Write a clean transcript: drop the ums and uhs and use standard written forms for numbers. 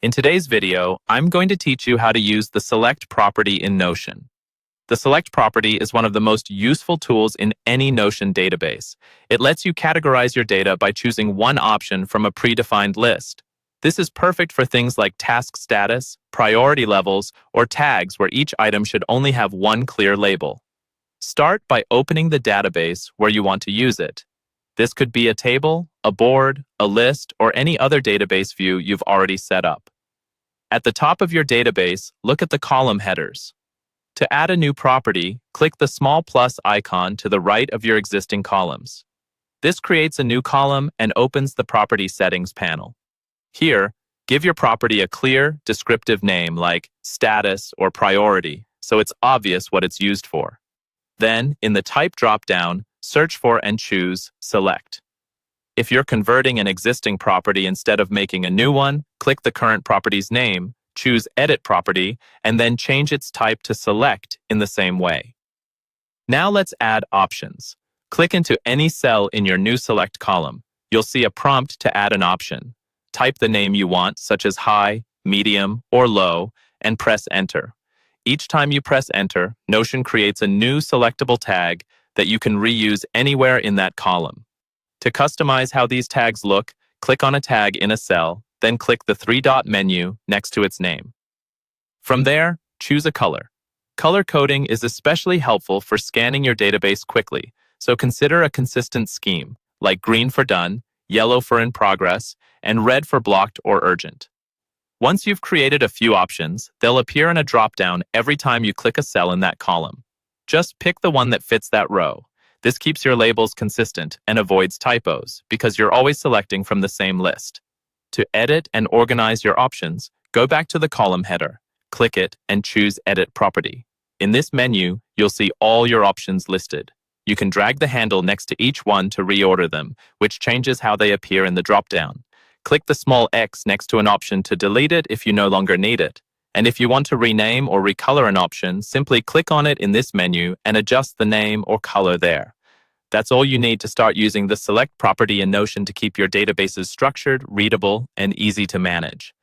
In today's video, I'm going to teach you how to use the Select property in Notion. The Select property is one of the most useful tools in any Notion database. It lets you categorize your data by choosing one option from a predefined list. This is perfect for things like task status, priority levels, or tags where each item should only have one clear label. Start by opening the database where you want to use it. This could be a table, a board, a list, or any other database view you've already set up. At the top of your database, look at the column headers. To add a new property, click the small plus icon to the right of your existing columns. This creates a new column and opens the Property Settings panel. Here, give your property a clear, descriptive name like status or priority, so it's obvious what it's used for. Then, in the Type drop-down, search for and choose Select. If you're converting an existing property instead of making a new one, click the current property's name, choose Edit Property, and then change its type to Select in the same way. Now let's add options. Click into any cell in your new Select column. You'll see a prompt to add an option. Type the name you want, such as high, medium, or low, and press Enter. Each time you press Enter, Notion creates a new selectable tag that you can reuse anywhere in that column. To customize how these tags look, click on a tag in a cell, then click the three-dot menu next to its name. From there, choose a color. Color coding is especially helpful for scanning your database quickly, so consider a consistent scheme, like green for done, yellow for in progress, and red for blocked or urgent. Once you've created a few options, they'll appear in a drop-down every time you click a cell in that column. Just pick the one that fits that row. This keeps your labels consistent and avoids typos because you're always selecting from the same list. To edit and organize your options, go back to the column header, click it, and choose Edit Property. In this menu, you'll see all your options listed. You can drag the handle next to each one to reorder them, which changes how they appear in the drop-down. Click the small X next to an option to delete it if you no longer need it. And if you want to rename or recolor an option, simply click on it in this menu and adjust the name or color there. That's all you need to start using the Select property in Notion to keep your databases structured, readable, and easy to manage.